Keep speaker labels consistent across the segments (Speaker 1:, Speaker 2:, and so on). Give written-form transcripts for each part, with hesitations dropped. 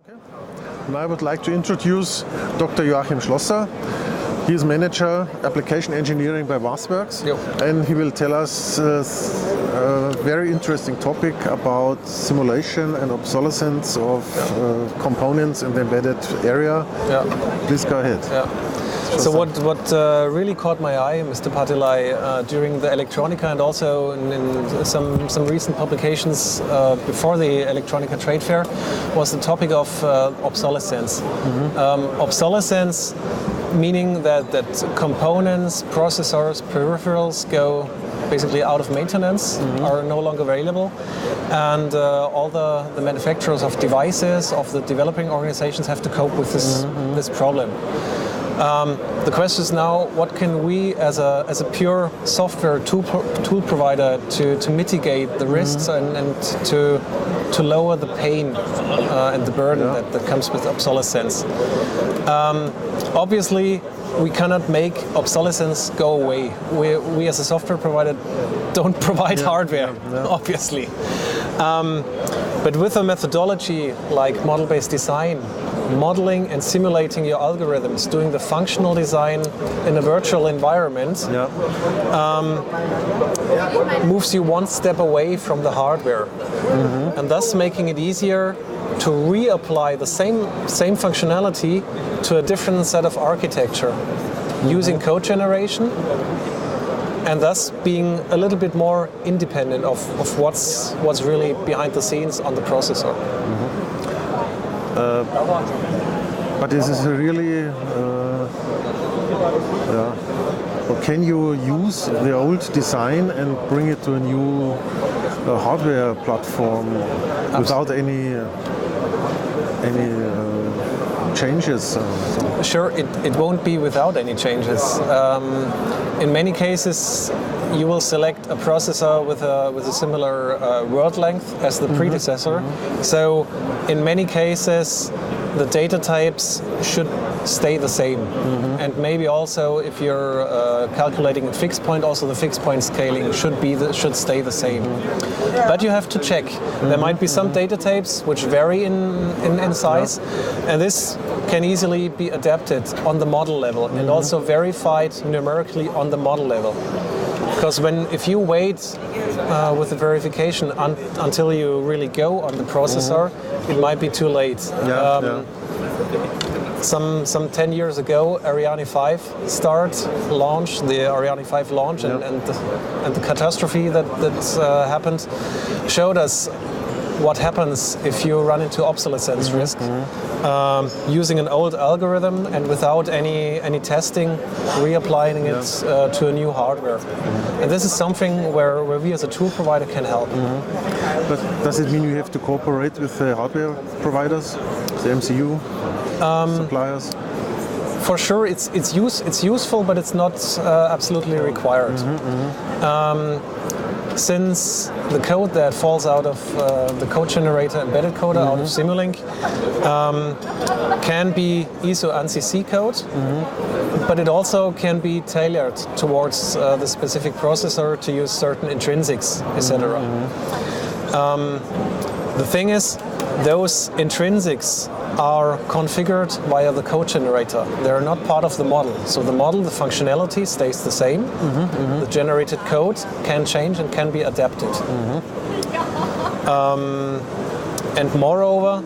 Speaker 1: And I would like to introduce Dr. Joachim Schlosser. He is Manager Application Engineering by MathWorks, and he will tell us a very interesting topic about simulation and obsolescence of components in the embedded area. Please go ahead.
Speaker 2: So what really caught my eye, Mr. Patilai, during the Electronica and also in some recent publications before the Electronica trade fair was the topic of obsolescence. Obsolescence meaning that components, processors, peripherals go basically out of maintenance, are no longer available, and all the manufacturers of devices, of the developing organizations have to cope with this problem. The question is now, what can we as a pure software tool provider to mitigate the risks and to lower the pain and the burden that comes with obsolescence? Obviously, we cannot make obsolescence go away. We as a software provider don't provide hardware, obviously. But with a methodology like model-based design, modeling and simulating your algorithms, doing the functional design in a virtual environment, moves you one step away from the hardware, and thus making it easier to reapply the same functionality to a different set of architecture, using code generation, and thus being a little bit more independent of what's really behind the scenes on the processor.
Speaker 1: But is this really, can you use the old design and bring it to a new hardware platform without any changes?
Speaker 2: Sure, it won't be without any changes. In many cases, you will select a processor with a similar word length as the predecessor. So, in many cases, the data types should stay the same. And maybe also, if you're calculating a fixed point, also the fixed point scaling should stay the same. But you have to check. There might be some data types which vary in size, and this can easily be adapted on the model level and also verified numerically on the model level. Because if you wait with the verification until you really go on the processor, it might be too late. Some 10 years ago, Ariane 5 launched, the Ariane 5 launch, and the catastrophe that happened showed us what happens if you run into obsolescence risk using an old algorithm and without any testing, reapplying it to a new hardware. And this is something where we as a tool provider can help.
Speaker 1: But does it mean you have to cooperate with the hardware providers, the MCU suppliers? For sure, it's useful, but it's not absolutely required. Since the code that falls out of the code generator embedded coder out of Simulink can be ISO ANSI code, but it also can be tailored towards the specific processor to use certain intrinsics, etc. The thing is, those intrinsics are configured via the code generator. They're not part of the model. So the model, the functionality stays the same. The generated code can change and can be adapted. And moreover,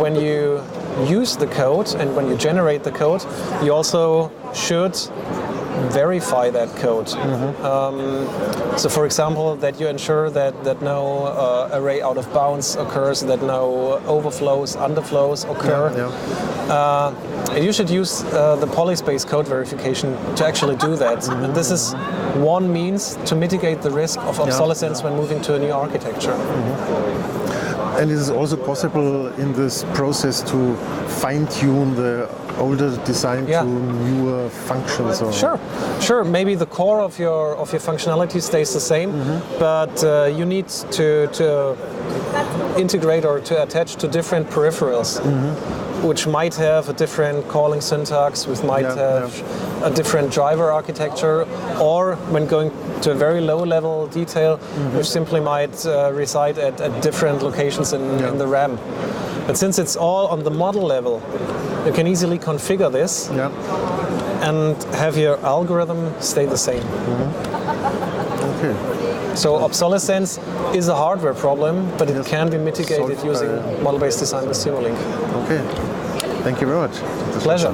Speaker 1: when you use the code and when you generate the code, you also should verify that code. So for example, that you ensure that no array out of bounds occurs, that no overflows, underflows occur. And you should use the polyspace code verification to actually do that. And this is one means to mitigate the risk of obsolescence when moving to a new architecture. And it is also possible in this process to fine-tune the older design to newer functions. Or
Speaker 2: Sure. Maybe the core of your functionality stays the same, but you need to integrate or to attach to different peripherals, which might have a different calling syntax, which might have a different driver architecture, or when going to a very low-level detail, which simply might reside at different locations in the RAM.
Speaker 1: But since it's all on the model level, you can easily configure this and have your algorithm stay the same.
Speaker 3: Okay.
Speaker 1: So obsolescence is a hardware problem, but it can be mitigated using model-based design with Simulink.
Speaker 3: Okay. Thank you very much.
Speaker 1: Pleasure.